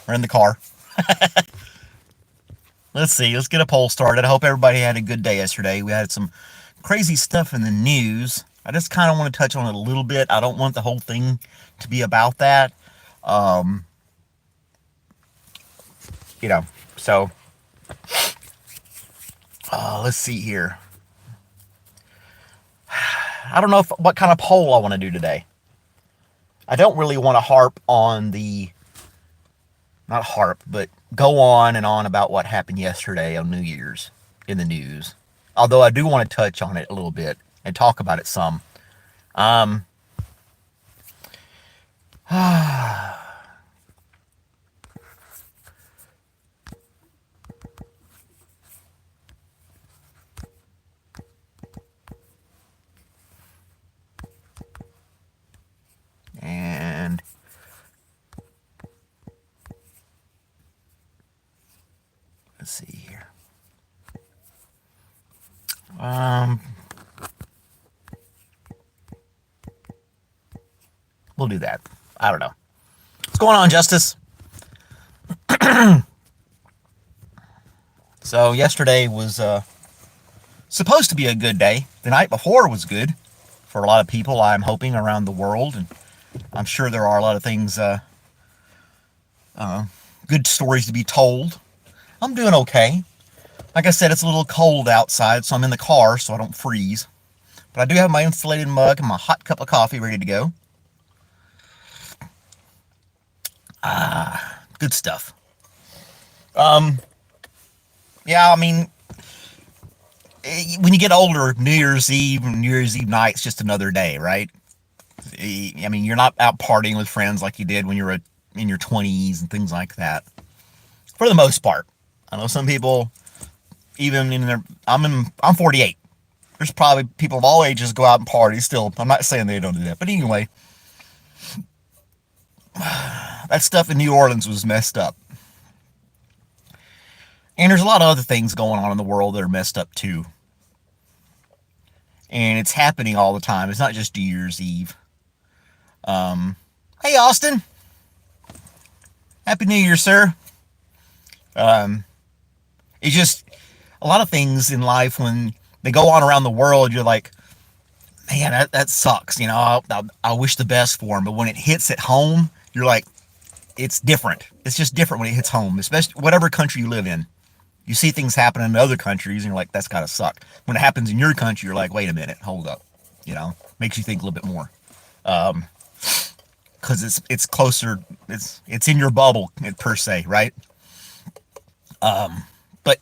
We're in the car. Let's see. Let's get a poll started. I hope everybody had a good day yesterday. We had some crazy stuff in the news. I just kind of want to touch on it a little bit. I don't want the whole thing to be about that. Um, you know, so let's see here. I don't know what kind of poll I want to do today. I don't really want to harp on not harp, but go on and on about what happened yesterday on New Year's in the news. Although I do want to touch on it a little bit and talk about it some. Um, and let's see here. We'll do that. I don't know. What's going on, Justice? So yesterday was supposed to be a good day. The night before was good for a lot of people, I'm hoping, around the world, and I'm sure there are a lot of things, good stories to be told. I'm doing okay. Like I said, it's a little cold outside, so I'm in the car so I don't freeze. But I do have my insulated mug and my hot cup of coffee ready to go. Good stuff. Yeah, I mean, when you get older, New Year's Eve and New Year's Eve night's just another day, right? I mean, you're not out partying with friends like you did when you were in your 20s and things like that. For the most part. I know some people, even in their, I'm 48. There's probably people of all ages go out and party still. I'm not saying they don't do that, but anyway, that stuff in New Orleans was messed up. And there's a lot of other things going on in the world that are messed up too. And it's happening all the time. It's not just New Year's Eve. Hey, Austin. Happy New Year, sir. It's just a lot of things in life when they go on around the world, you're like, man, that sucks. You know, I wish the best for them. But when it hits at home, you're like, it's different. It's just different when it hits home, especially whatever country you live in. You see things happen in other countries, and you're like, that's gotta suck. When it happens in your country, you're like, wait a minute, hold up. You know, makes you think a little bit more. Because it's closer, it's in your bubble per se, right? But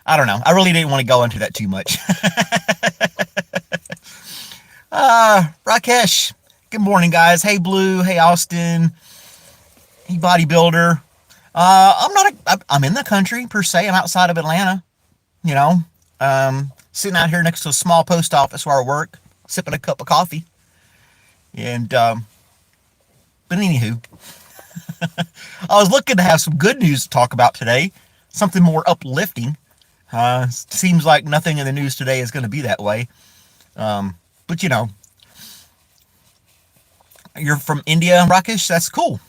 I don't know. I really didn't want to go into that too much. Rakesh. Good morning, guys. Hey, Blue. Hey, Austin. Hey, bodybuilder. I'm in the country per se. I'm outside of Atlanta. You know, sitting out here next to a small post office where I work, sipping a cup of coffee. And, but anywho, I was looking to have some good news to talk about today. Something more uplifting. Seems like nothing in the news today is going to be that way. But you know, you're from India, Rakesh. That's cool.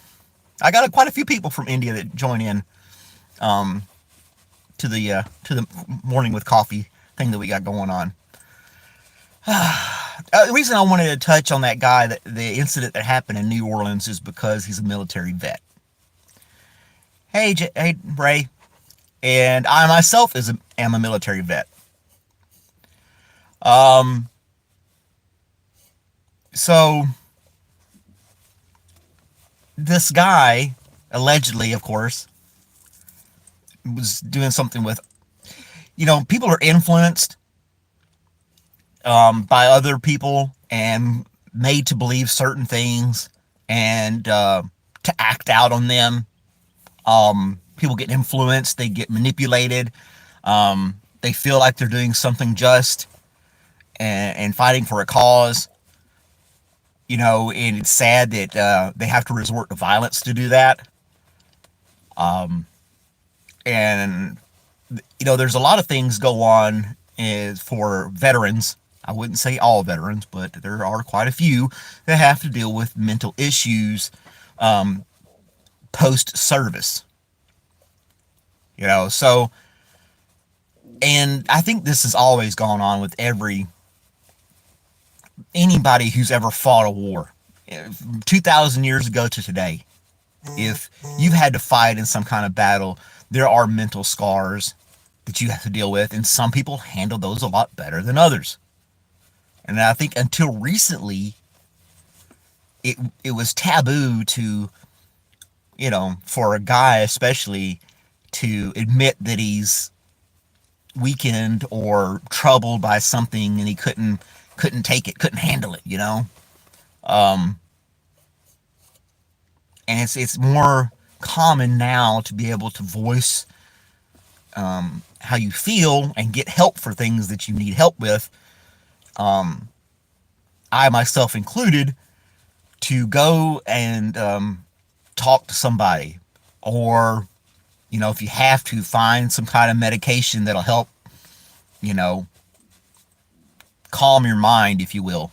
I got quite a few people from India that join in to the morning with coffee thing that we got going on. The reason I wanted to touch on that guy, the incident that happened in New Orleans, is because he's a military vet. Hey, hey, Ray, and I myself am a military vet. So this guy, allegedly, of course, was doing something with, you know, people are influenced by other people and made to believe certain things and to act out on them. People get influenced, they get manipulated, they feel like they're doing something just and fighting for a cause. You know, and it's sad that they have to resort to violence to do that. And, you know, there's a lot of things go on for veterans. I wouldn't say all veterans, but there are quite a few that have to deal with mental issues post service. So, and I think this has always gone on with anybody who's ever fought a war, 2,000 years ago to today. If you've had to fight in some kind of battle, there are mental scars that you have to deal with, and some people handle those a lot better than others. And I think until recently, it was taboo to, for a guy especially, to admit that he's weakened or troubled by something and he couldn't take it, couldn't handle it. And it's more common now to be able to voice how you feel and get help for things that you need help with. I myself included, to go and talk to somebody, or if you have to, find some kind of medication that'll help, calm your mind, if you will.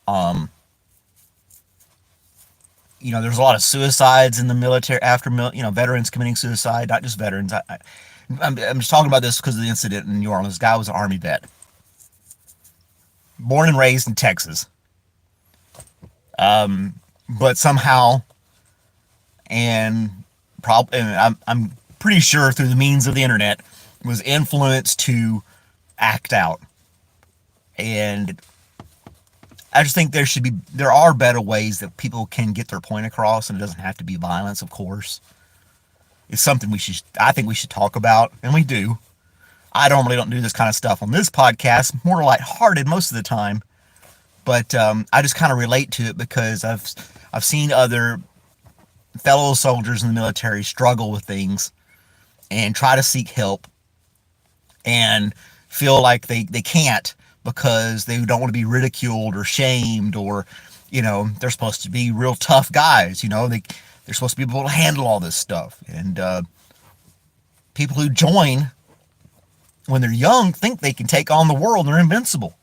There's a lot of suicides in the military after, veterans committing suicide, not just veterans. I'm just talking about this because of the incident in New Orleans. This guy was an Army vet, born and raised in Texas. But somehow, and I'm pretty sure through the means of the internet, was influenced to act out. And I just think there are better ways that people can get their point across, and it doesn't have to be violence, of course. It's something I think we should talk about, and we do. I normally don't do this kind of stuff on this podcast, more lighthearted most of the time. But I just kind of relate to it because I've seen other fellow soldiers in the military struggle with things and try to seek help and feel like they can't because they don't want to be ridiculed or shamed, or they're supposed to be real tough guys. They're supposed to be able to handle all this stuff. And people who join when they're young think they can take on the world and they're invincible.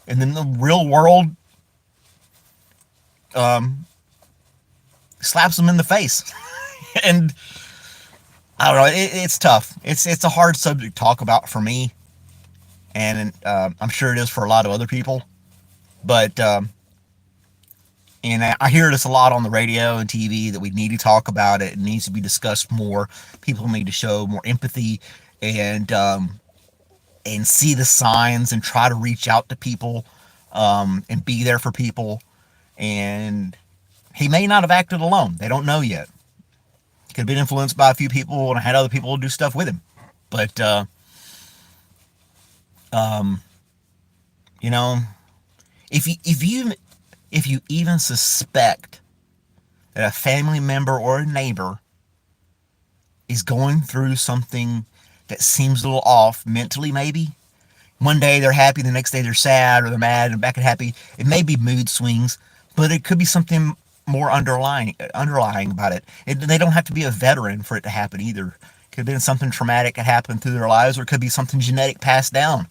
And then the real world slaps them in the face. And I don't know, it's tough. It's a hard subject to talk about for me. And I'm sure it is for a lot of other people. But, and I hear this a lot on the radio and TV, that we need to talk about it. It needs to be discussed more. People need to show more empathy and see the signs and try to reach out to people and be there for people. And he may not have acted alone. They don't know yet. He could have been influenced by a few people and had other people do stuff with him. But, if you even suspect that a family member or a neighbor is going through something that seems a little off mentally, maybe one day they're happy, the next day they're sad, or they're mad and back and happy. It may be mood swings, but it could be something more underlying about it. They don't have to be a veteran for it to happen either. It could have been something traumatic that happened through their lives, or it could be something genetic passed down.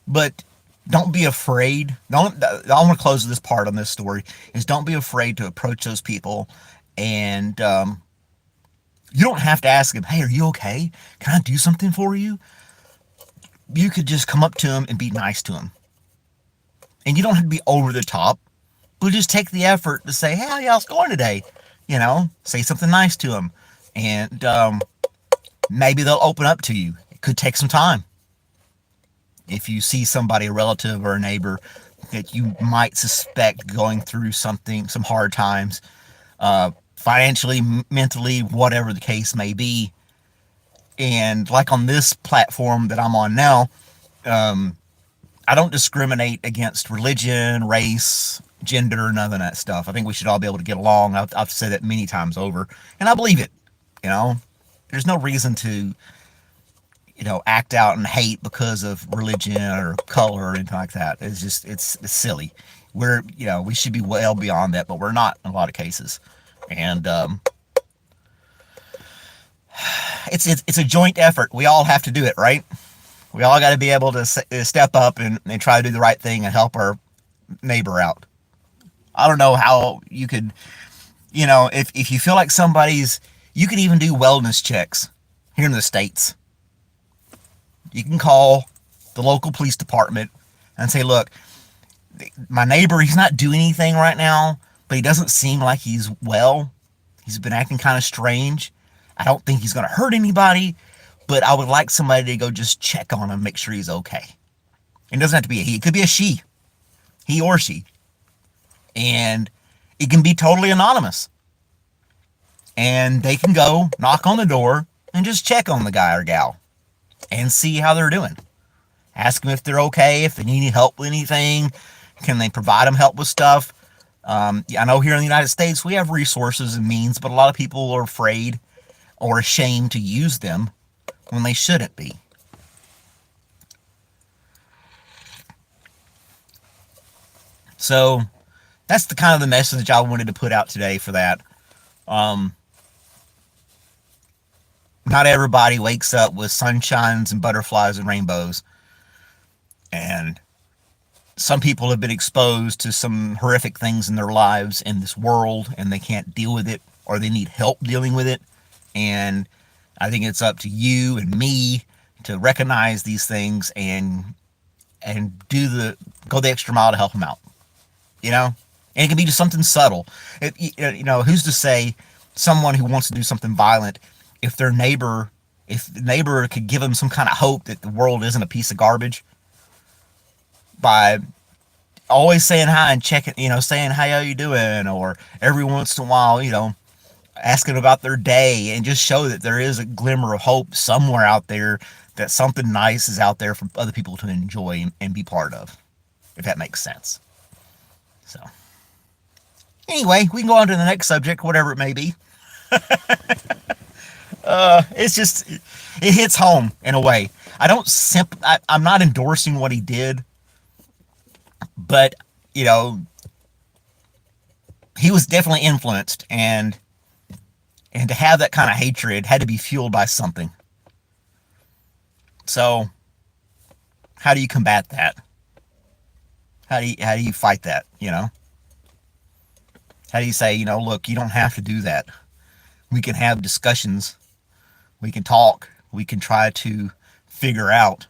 But don't be afraid. I want to close this part on this story, is don't be afraid to approach those people. And you don't have to ask them, hey, are you okay? Can I do something for you? You could just come up to them and be nice to them. And you don't have to be over the top, but just take the effort to say, hey, how's it going today? Say something nice to them. And maybe they'll open up to you. It could take some time. If you see somebody, a relative or a neighbor, that you might suspect going through some hard times, financially, mentally, whatever the case may be. And like on this platform that I'm on now, I don't discriminate against religion, race, gender, none of that stuff. I think we should all be able to get along. I've said that many times over, and I believe it. There's no reason to act out and hate because of religion or color or anything like that. It's just, it's silly. We should be well beyond that, but we're not in a lot of cases. And it's a joint effort. We all have to do it, right? We all got to be able to step up and try to do the right thing and help our neighbor out. I don't know how you could if you feel like you can even do wellness checks here in the States. You can call the local police department and say, look, my neighbor, he's not doing anything right now, but he doesn't seem like he's well. He's been acting kind of strange. I don't think he's going to hurt anybody, but I would like somebody to go just check on him, make sure he's okay. It doesn't have to be a he. It could be a she. He or she. And it can be totally anonymous. And they can go knock on the door and just check on the guy or gal and see how they're doing. Ask them if they're okay, if they need any help with anything. Can they provide them help with stuff? I know here in the United States we have resources and means, but a lot of people are afraid or ashamed to use them when they shouldn't be. So that's the kind of the message I wanted to put out today for that. Not everybody wakes up with sunshines and butterflies and rainbows. And some people have been exposed to some horrific things in their lives in this world, and they can't deal with it, or they need help dealing with it. And I think it's up to you and me to recognize these things and go the extra mile to help them out. And it can be just something subtle. Who's to say someone who wants to do something violent, if the neighbor could give them some kind of hope that the world isn't a piece of garbage by always saying hi and checking, saying, "How you doing?" Or every once in a while, asking about their day, and just show that there is a glimmer of hope somewhere out there, that something nice is out there for other people to enjoy and be part of, if that makes sense. So, anyway, we can go on to the next subject, whatever it may be. It hits home in a way. I'm not endorsing what he did, but he was definitely influenced, and to have that kind of hatred had to be fueled by something. So, how do you combat that? How do you fight that? How do you say, look, you don't have to do that. We can have discussions. We can talk. We can try to figure out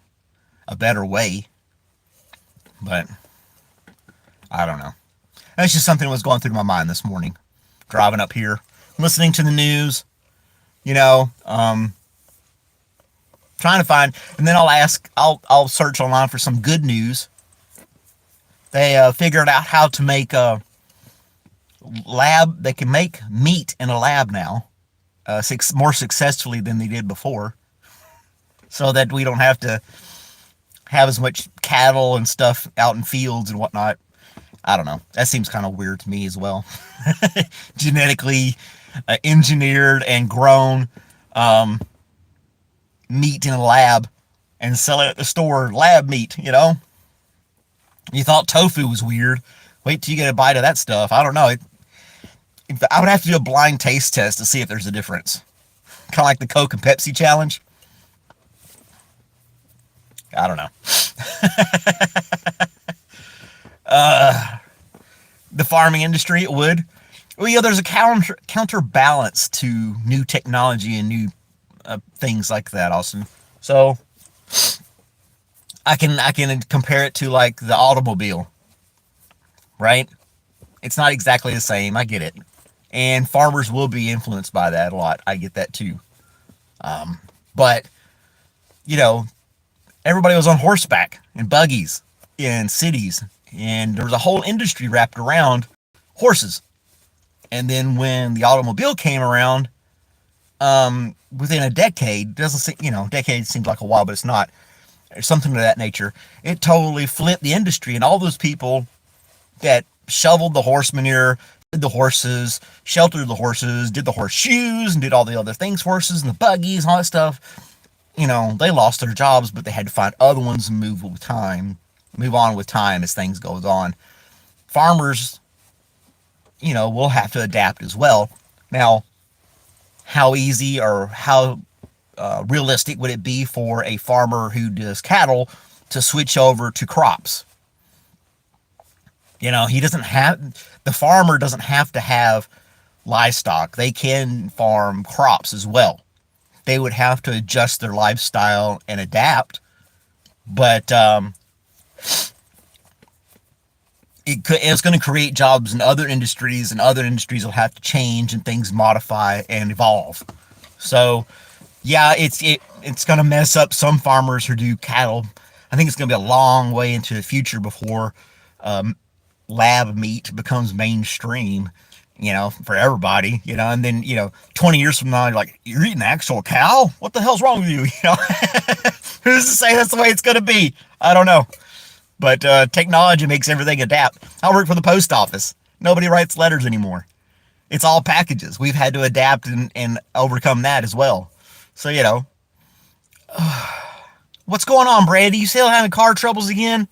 a better way. But I don't know. That's just something that was going through my mind this morning. Driving up here, listening to the news, trying to find, and then I'll search online for some good news. They figured out how to make they can make meat in a lab now, more successfully than they did before, so that we don't have to have as much cattle and stuff out in fields and whatnot. I don't know. That seems kind of weird to me as well. Genetically engineered and grown meat in a lab and sell it at the store, lab meat, You thought tofu was weird. Wait till you get a bite of that stuff. I don't know. I would have to do a blind taste test to see if there's a difference. Kind of like the Coke and Pepsi challenge. I don't know. The farming industry, it would. Well, there's a counterbalance to new technology and new things like that, Austin. So I can compare it to like the automobile, right? It's not exactly the same. I get it. And farmers will be influenced by that a lot. I get that too. But, everybody was on horseback and buggies in cities. And there was a whole industry wrapped around horses. And then when the automobile came around, within a decade, decade seems like a while, but it's not. Something of that nature. It totally flipped the industry, and all those people that shoveled the horse manure, did the horses, sheltered the horses, did the horseshoes, and did all the other things, horses and the buggies and all that stuff, they lost their jobs, but they had to find other ones and move on with time as things goes on. Farmers, will have to adapt as well. Now, how easy or how realistic would it be for a farmer who does cattle to switch over to crops? The farmer doesn't have to have livestock. They can farm crops as well. They would have to adjust their lifestyle and adapt, but it's going to create jobs in other industries, and other industries will have to change and things modify and evolve. So, yeah, it's going to mess up some farmers who do cattle. I think it's going to be a long way into the future before lab meat becomes mainstream, for everybody, and then, 20 years from now, you're like, you're eating actual cow? What the hell's wrong with you? Who's to say that's the way it's going to be? I don't know. But technology makes everything adapt. I work for the post office. Nobody writes letters anymore. It's all packages. We've had to adapt and overcome that as well. So, what's going on, Brandy? You still having car troubles again?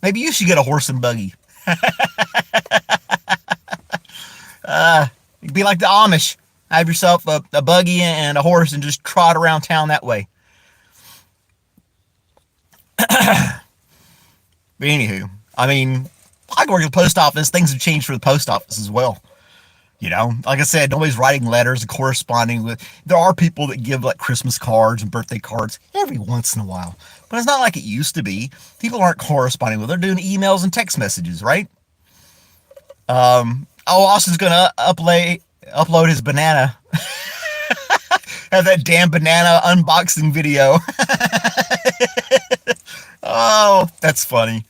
Maybe you should get a horse and buggy. You'd be like the Amish. Have yourself a buggy and a horse and just trot around town that way. But anywho, I mean, I work at the post office. Things have changed for the post office as well. Like I said, nobody's writing letters and corresponding with. There are people that give like Christmas cards and birthday cards every once in a while, but it's not like it used to be. People aren't corresponding with. They're doing emails and text messages, right? Austin's gonna upload his banana. Have that damn banana unboxing video. Oh, that's funny.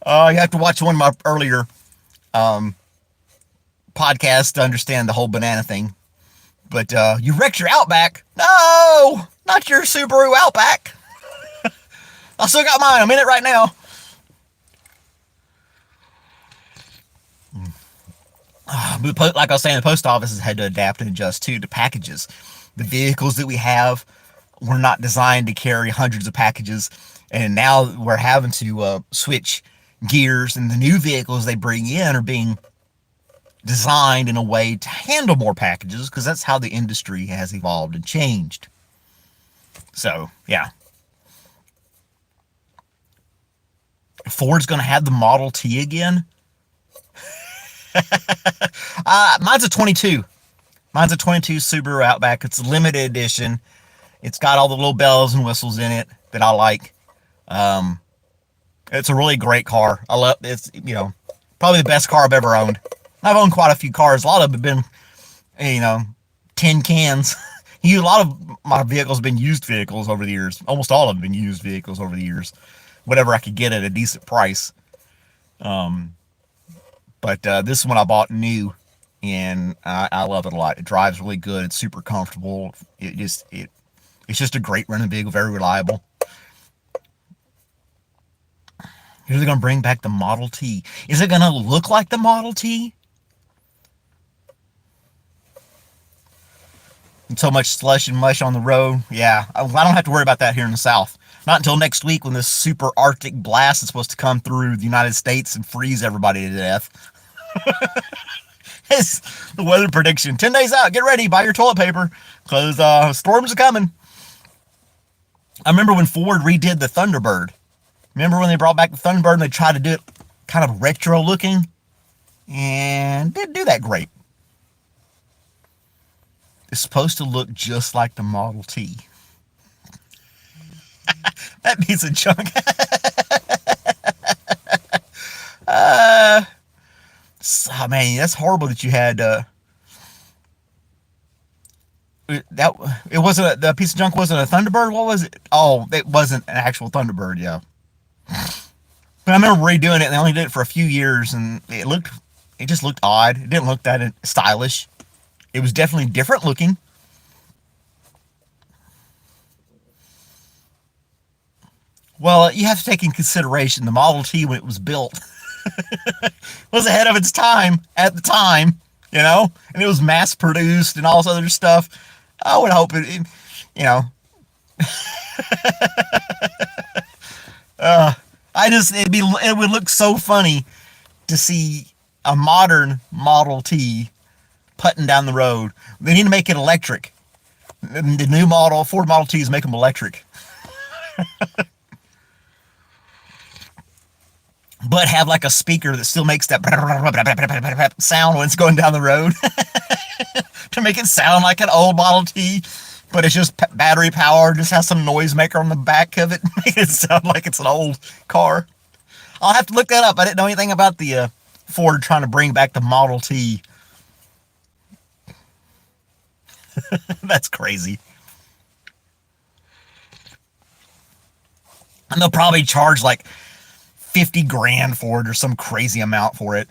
You have to watch one of my earlier podcasts to understand the whole banana thing. But you wrecked your Outback. No, not your Subaru Outback. I still got mine. I'm in it right now. But like I was saying, the post office has had to adapt and adjust too to packages. The vehicles that we have were not designed to carry hundreds of packages, and now we're having to switch gears, and the new vehicles they bring in are being designed in a way to handle more packages, because that's how the industry has evolved and changed. So, yeah. Ford's going to have the Model T again. Mine's a 22. Mine's a 22 Subaru Outback. It's a limited edition. It's got all the little bells and whistles in it that I like. It's a really great car. I love it's probably the best car I've ever owned. I've owned quite a few cars. A lot of them have been, tin cans. A lot of my vehicles have been used vehicles over the years. Almost all of them have been used vehicles over the years. Whatever I could get at a decent price. But this one I bought new, and I love it a lot. It drives really good. It's super comfortable. It's just a great running vehicle, very reliable. Are they going to bring back the Model T? Is it going to look like the Model T? And so much slush and mush on the road. Yeah, I don't have to worry about that here in the South. Not until next week, when this super Arctic blast is supposed to come through the United States and freeze everybody to death. It's the weather prediction. 10 days out. Get ready. Buy your toilet paper, because storms are coming. I remember when Ford redid the Thunderbird. Remember when they brought back the Thunderbird and they tried to do it kind of retro looking? And didn't do that great. It's supposed to look just like the Model T. That piece of junk. Oh man, that's horrible that you had that. It wasn't the piece of junk. Wasn't a Thunderbird. What was it? Oh, it wasn't an actual Thunderbird. Yeah. But I remember redoing it, and they only did it for a few years, and it just looked odd. It didn't look that stylish. It was definitely different looking. Well, you have to take in consideration the Model T, when it was built, was ahead of its time at the time, and it was mass produced and all this other stuff. I would hope it it would look so funny to see a modern Model T putting down the road. They need to make it electric. The new Ford Model T's make them electric. But have like a speaker that still makes that sound when it's going down the road. to make it sound like an old Model T, but it's just battery powered, just has some noisemaker on the back of it, make it sound like it's an old car. I'll have to look that up. I didn't know anything about the Ford trying to bring back the Model T. That's crazy. And they'll probably charge like 50 grand for it or some crazy amount for it.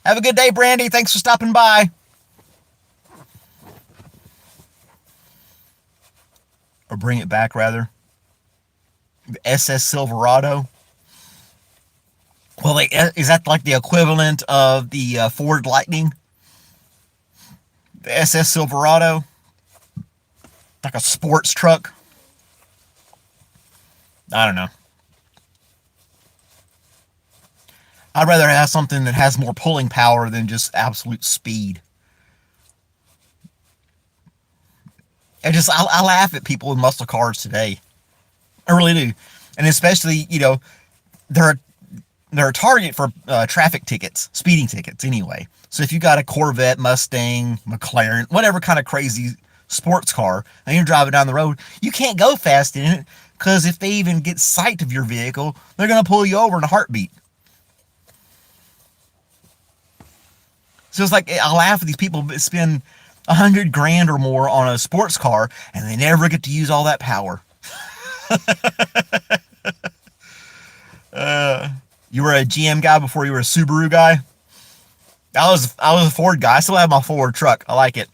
Have a good day, Brandy. Thanks for stopping by. Or bring it back, rather. The SS Silverado. Well, is that like the equivalent of the Ford Lightning? The SS Silverado? Like a sports truck? I don't know. I'd rather have something that has more pulling power than just absolute speed. I laugh at people with muscle cars today. I really do. And especially, they're a target for traffic tickets, speeding tickets anyway. So if you got a Corvette, Mustang, McLaren, whatever kind of crazy sports car, and you're driving down the road, you can't go fast in it, because if they even get sight of your vehicle, they're going to pull you over in a heartbeat. So it's like, I laugh at these people that spend 100 grand or more on a sports car, and they never get to use all that power. You were a GM guy before you were a Subaru guy? I was a Ford guy. I still have my Ford truck. I like it.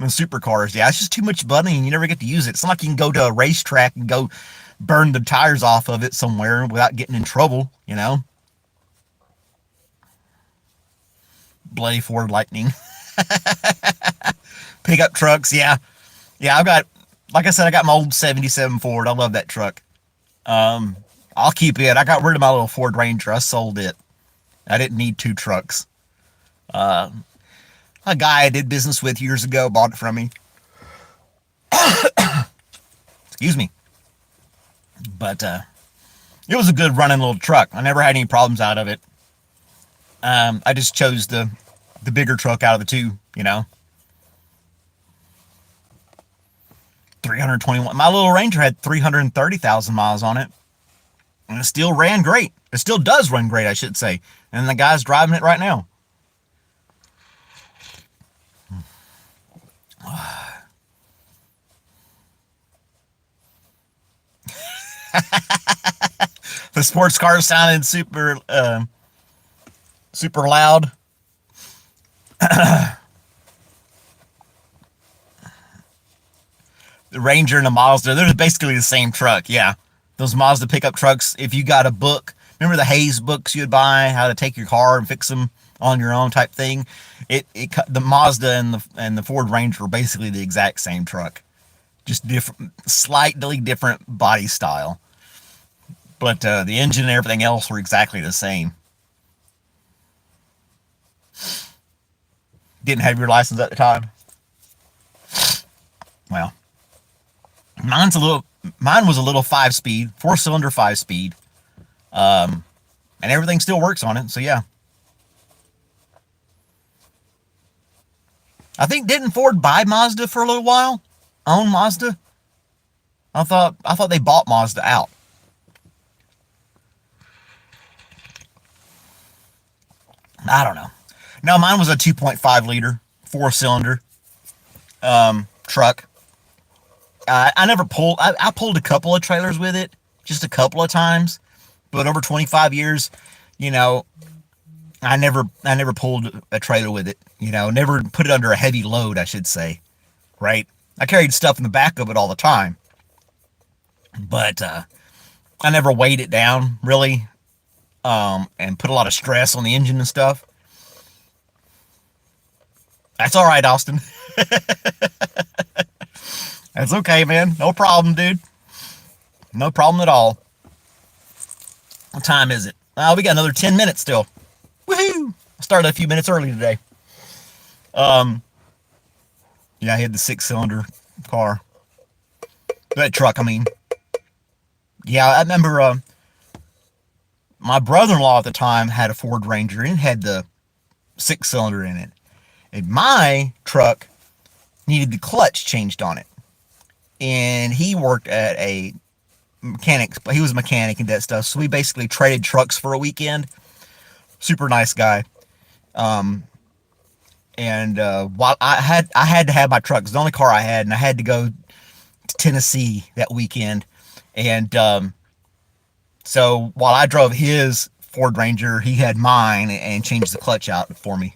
And supercars, yeah, it's just too much money and you never get to use it. It's not like you can go to a racetrack and go burn the tires off of it somewhere without getting in trouble, Bloody Ford Lightning. Pickup trucks, yeah. Yeah, like I said, I got my old 77 Ford. I love that truck. I'll keep it. I got rid of my little Ford Ranger. I sold it. I didn't need two trucks. A guy I did business with years ago bought it from me. Excuse me. But it was a good running little truck. I never had any problems out of it. I just chose the bigger truck out of the two, 321. My little Ranger had 330,000 miles on it. And it still ran great. It still does run great, I should say. And the guy's driving it right now. The sports car sounded super loud. The Ranger and the Mazda, they're basically the same truck. Yeah, those Mazda pickup trucks. If you got a book, remember the Hayes books you'd buy, how to take your car and fix them on your own type thing. The Mazda and the Ford Ranger were basically the exact same truck, just different, slightly different body style. But the engine and everything else were exactly the same. Didn't have your license at the time. Well, mine was a little 5-speed, 4-cylinder 5-speed. And everything still works on it, so yeah. I think, didn't Ford buy Mazda for a little while? Own Mazda? I thought they bought Mazda out. I don't know. No, mine was a 2.5 liter, 4-cylinder truck. I pulled a couple of trailers with it, just a couple of times, but over 25 years, I never pulled a trailer with it, never put it under a heavy load, I should say, right? I carried stuff in the back of it all the time, but I never weighed it down, really, and put a lot of stress on the engine and stuff. That's all right, Austin. That's okay, man. No problem, dude. No problem at all. What time is it? Oh, we got another 10 minutes still. Woohoo! I started a few minutes early today. Yeah, I had the 6-cylinder car. That truck, I mean. Yeah, I remember my brother-in-law at the time had a Ford Ranger, and it had the 6-cylinder in it. And my truck needed the clutch changed on it. And he worked at a mechanics, but he was a mechanic and that stuff. So we basically traded trucks for a weekend. Super nice guy. And while I had to have my truck, it's the only car I had, and I had to go to Tennessee that weekend. And so while I drove his Ford Ranger, he had mine and changed the clutch out for me.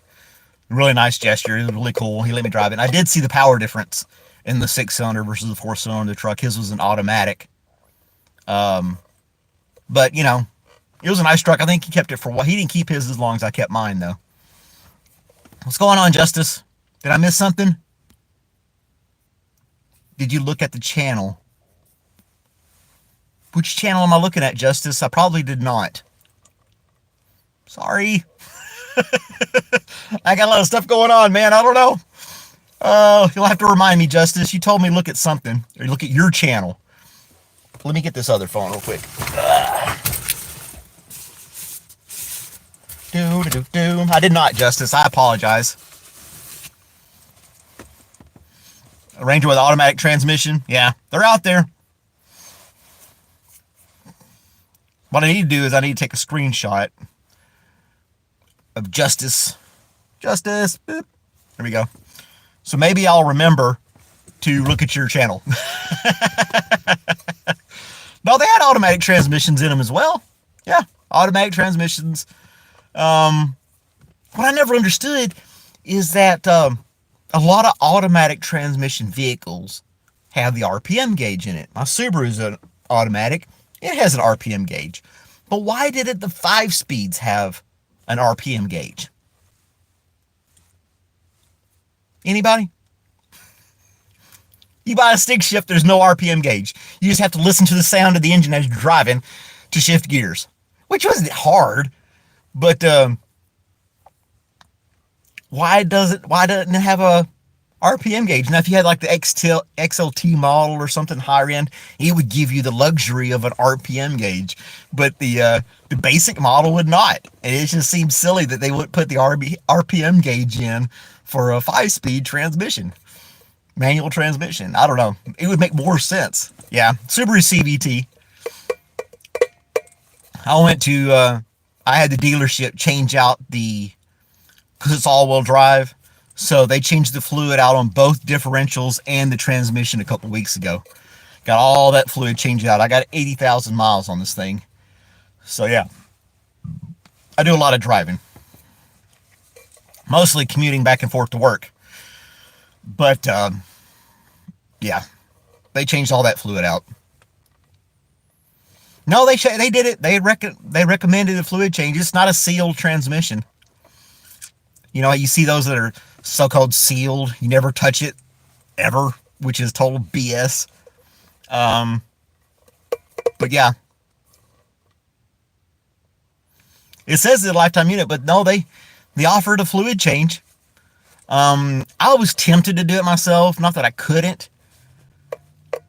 Really nice gesture. It was really cool. He let me drive it. And I did see the power difference in the 6-cylinder versus the 4-cylinder truck. His was an automatic. But you know, it was a nice truck. I think he kept it for a while. He didn't keep his as long as I kept mine though. What's going on, Justice? Did I miss something? Did you look at the channel? Which channel am I looking at, Justice? I probably did not. Sorry. I got a lot of stuff going on, man. I don't know. You'll have to remind me, Justice. You told me look at something. Or look at your channel. Let me get this other phone real quick. I did not, Justice. I apologize. A Ranger with automatic transmission. Yeah, they're out there. What I need to do is I need to take a screenshot of Justice. Justice. Boop. There we go. So maybe I'll remember to look at your channel. No, they had automatic transmissions in them as well. Yeah, automatic transmissions. What I never understood is that a lot of automatic transmission vehicles have the RPM gauge in it. My Subaru is an automatic. It has an RPM gauge. But why didn't the 5-speeds have an RPM gauge? Anybody? You buy a stick shift, there's no RPM gauge. You just have to listen to the sound of the engine as you're driving to shift gears. Which wasn't hard, but why doesn't it have a RPM gauge? Now, if you had like the XLT model or something higher end, it would give you the luxury of an RPM gauge, but the basic model would not. And it just seems silly that they wouldn't put the RPM gauge in for a 5-speed transmission, manual transmission. I don't know. It would make more sense. Yeah, Subaru CVT. I had the dealership change out because it's all-wheel drive. So they changed the fluid out on both differentials and the transmission a couple weeks ago. Got all that fluid changed out. I got 80,000 miles on this thing. So yeah, I do a lot of driving. Mostly commuting back and forth to work. But yeah, they changed all that fluid out. No, they did it. They recommended a fluid change. It's not a sealed transmission. You know, you see those that are so-called sealed. You never touch it, ever, which is total BS. But yeah. It says the lifetime unit, but no, they offered a fluid change. I was tempted to do it myself. Not that I couldn't.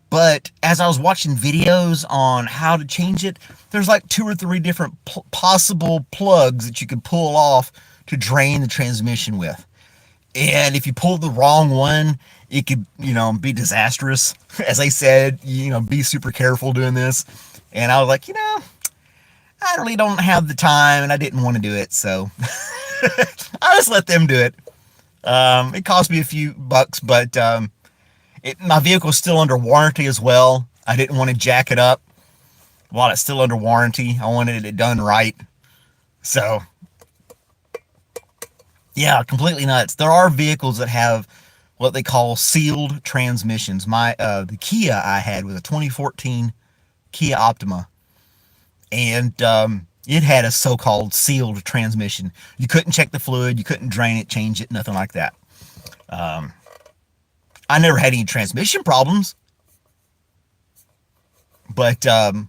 But as I was watching videos on how to change it, there's like 2 or 3 different possible plugs that you could pull off to drain the transmission with. And if you pull the wrong one, it could, be disastrous. As I said, be super careful doing this. And I was like, I really don't have the time and I didn't want to do it. So I just let them do it. It cost me a few bucks, but my vehicle's still under warranty as well. I didn't want to jack it up while it's still under warranty. I wanted it done right. So, yeah, completely nuts. There are vehicles that have what they call sealed transmissions. The Kia I had was a 2014 Kia Optima. And it had a so-called sealed transmission. You couldn't check the fluid. You couldn't drain it, change it, nothing like that. I never had any transmission problems. But I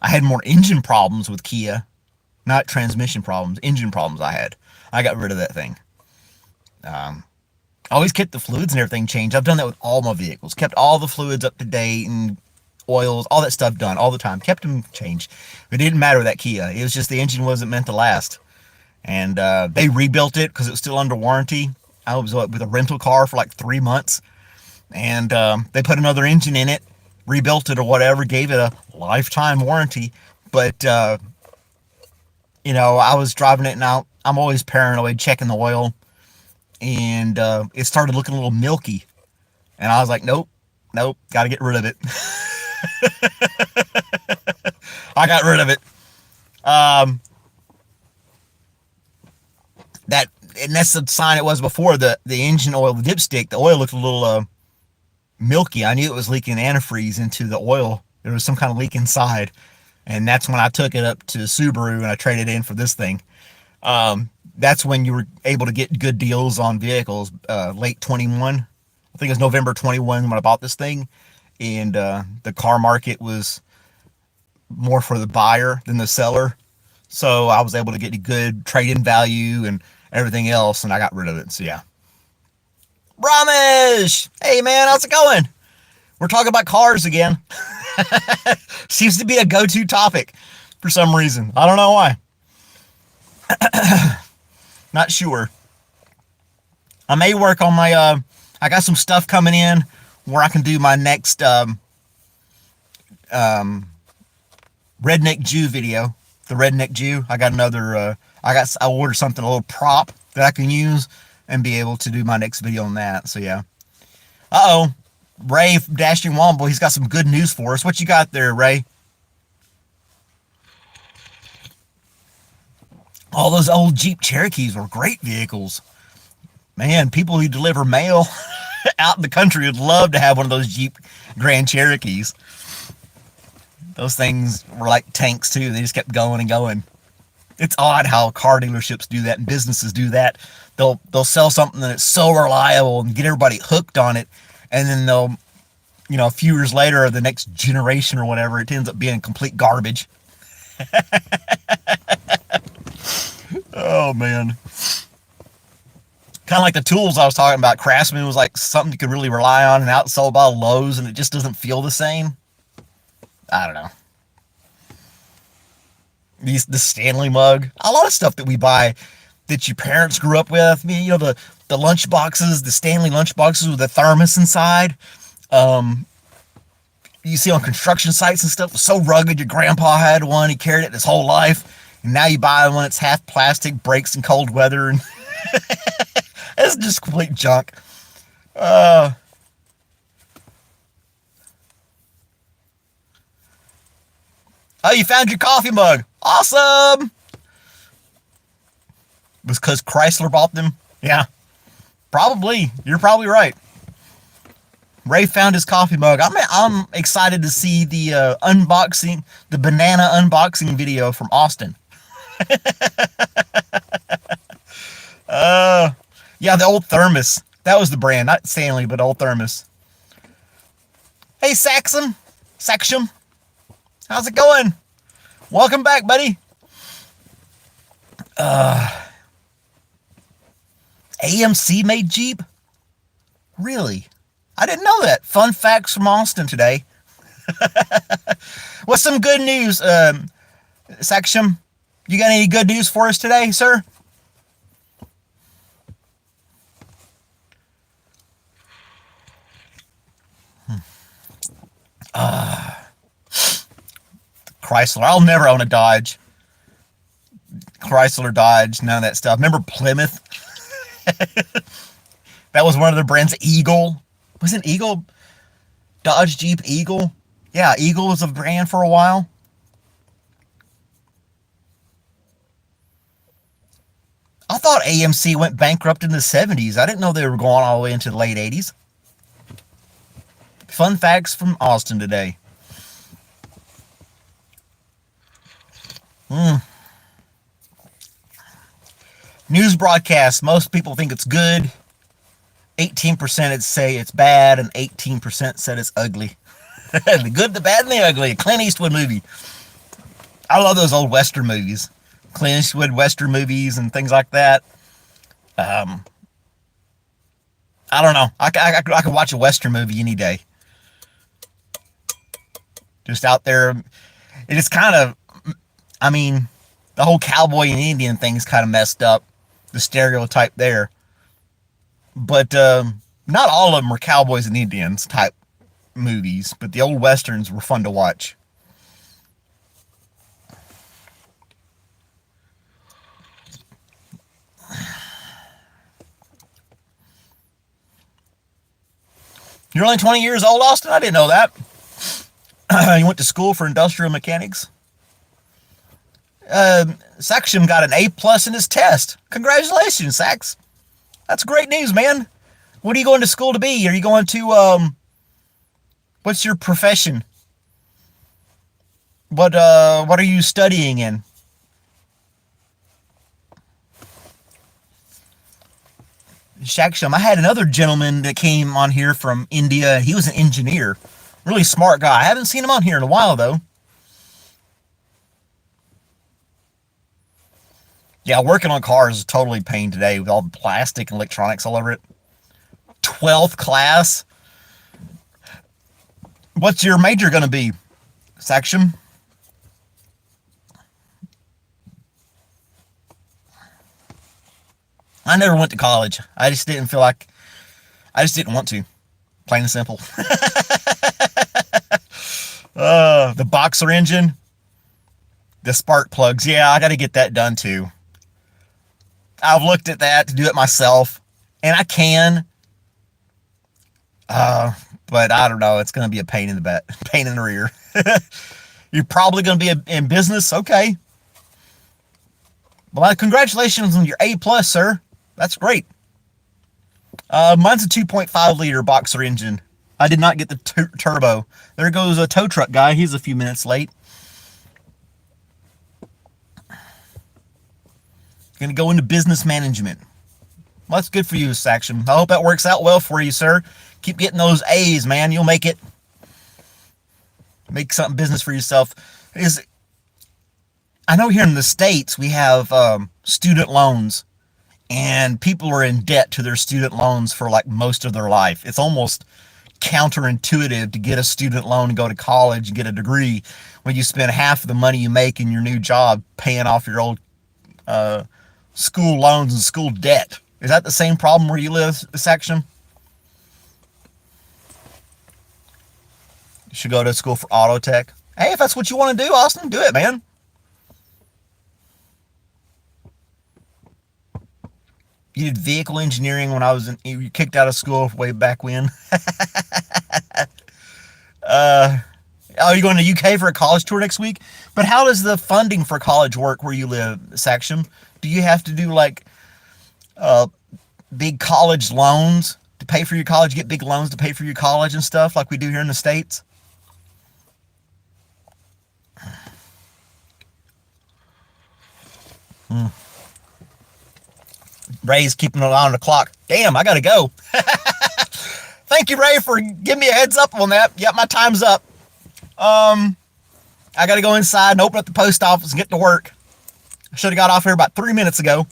had more engine problems with Kia. Not transmission problems, engine problems I had. I got rid of that thing. I always kept the fluids and everything changed. I've done that with all my vehicles. Kept all the fluids up to date and oils, all that stuff done all the time. Kept them changed. It didn't matter with that Kia. It was just the engine wasn't meant to last. and they rebuilt it because it was still under warranty. I was with a rental car for like 3 months, and they put another engine in it, rebuilt it or whatever, gave it a lifetime warranty. But I was driving it, and I'm always paranoid, checking the oil, and it started looking a little milky, and I was like, nope, nope, got to get rid of it. I got rid of it. Um, that and that's the sign it was before. The engine oil, the dipstick, the oil looked a little milky. I knew it was leaking antifreeze into the oil. There was some kind of leak inside, and that's when I took it up to Subaru and I traded it in for this thing. That's when you were able to get good deals on vehicles. Late 21, I think it was November 21 when I bought this thing, and the car market was more for the buyer than the seller. So I was able to get a good trade-in value and everything else, and I got rid of it. So yeah. Ramesh! Hey man, how's it going? We're talking about cars again. Seems to be a go-to topic for some reason. I don't know why. Not sure. I may work on my, I got some stuff coming in where I can do my next Redneck Jew video. The Redneck Jew. I got another, I ordered something, a little prop that I can use and be able to do my next video on that. So yeah. Uh-oh. Ray Dashing Womble, he's got some good news for us. What you got there, Ray? All those old Jeep Cherokees were great vehicles. Man, people who deliver mail out in the country would love to have one of those Jeep Grand Cherokees. Those things were like tanks too. They just kept going and going. It's odd how car dealerships do that and businesses do that. They'll sell something that's so reliable and get everybody hooked on it, and then they'll, a few years later or the next generation or whatever, it ends up being complete garbage. Oh man. Kind of like the tools I was talking about. Craftsman was like something you could really rely on and outsold by Lowe's, and it just doesn't feel the same. I don't know. The Stanley mug. A lot of stuff that we buy that your parents grew up with. I mean, the lunch boxes, the Stanley lunch boxes with the thermos inside. You see on construction sites and stuff, so rugged. Your grandpa had one. He carried it his whole life. And now you buy one that's half plastic, breaks in cold weather, and it's just complete junk. Oh, you found your coffee mug. Awesome! Was because Chrysler bought them? Yeah, probably. You're probably right. Ray found his coffee mug. I'm excited to see the unboxing, the banana unboxing video from Austin. Yeah, the old thermos. That was the brand, not Stanley, but old thermos. Hey, Saxon. How's it going? Welcome back, buddy. AMC made Jeep? Really? I didn't know that. Fun facts from Austin today. What's some good news, Saxon? You got any good news for us today, sir? Chrysler. I'll never own a Dodge. Chrysler, Dodge, none of that stuff. Remember Plymouth? That was one of the brands. Eagle. Was it Eagle? Dodge Jeep Eagle? Yeah, Eagle was a brand for a while. I thought AMC went bankrupt in the 70s. I didn't know they were going all the way into the late 80s. Fun facts from Austin today. News broadcast. Most people think it's good. 18% say it's bad, and 18% said it's ugly. The good, the bad, and the ugly. Clint Eastwood movie. I love those old Western movies. Clint Eastwood Western movies and things like that. I don't know. I could watch a Western movie any day. Just out there. It is kind of, I mean, The whole cowboy and Indian thing's kind of messed up, the stereotype there. But not all of them were cowboys and Indians type movies, but the old westerns were fun to watch. You're only 20 years old, Austin? I didn't know that. You went to school for industrial mechanics? Saxon got an A plus in his test. Congratulations, Sax. That's great news, man. What are you going to school to be? Are you going to, what's your profession? What are you studying in? Shaksham. I had another gentleman that came on here from India. He was an engineer. Really smart guy. I haven't seen him on here in a while, though. Yeah, working on cars is totally pain today with all the plastic and electronics all over it. 12th class. What's your major going to be, Saxon? I never went to college. I just didn't feel like, I just didn't want to. Plain and simple. The boxer engine, the spark plugs. Yeah, I got to get that done too. I've looked at that to do it myself, and I can. But I don't know. It's going to be a pain in the butt, pain in the rear. You're probably going to be in business. Okay. Well, congratulations on your A plus, sir. That's great. Mine's a 2.5 liter boxer engine. I did not get the turbo. There goes a tow truck guy. He's a few minutes late. Gonna go into business management. Well, that's good for you, Saxon. I hope that works out well for you, sir. Keep getting those A's, man. You'll make it. Make something business for yourself. I know here in the States we have student loans, and people are in debt to their student loans for like most of their life. It's almost counterintuitive to get a student loan and go to college and get a degree when you spend half of the money you make in your new job paying off your old school loans and school debt. Is that the same problem where you live, Saxon? You should go to school for auto tech. Hey, if that's what you want to do, Austin, do it, man. You did vehicle engineering when I was you kicked out of school way back when. Are you going to UK for a college tour next week? But how does the funding for college work where you live, Saxon? Do you have to do like big college loans to pay for your college? Get big loans to pay for your college and stuff like we do here in the States? Ray's keeping an eye on the clock. Damn, I gotta go. Thank you, Ray, for giving me a heads up on that. Yep, my time's up. I gotta go inside and open up the post office and get to work. I should have got off here about 3 minutes ago.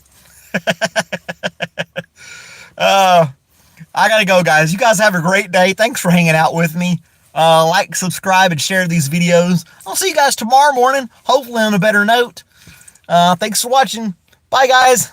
I gotta go, guys. You guys have a great day. Thanks for hanging out with me. Like, subscribe, and share these videos. I'll see you guys tomorrow morning, hopefully on a better note. Thanks for watching. Bye, guys.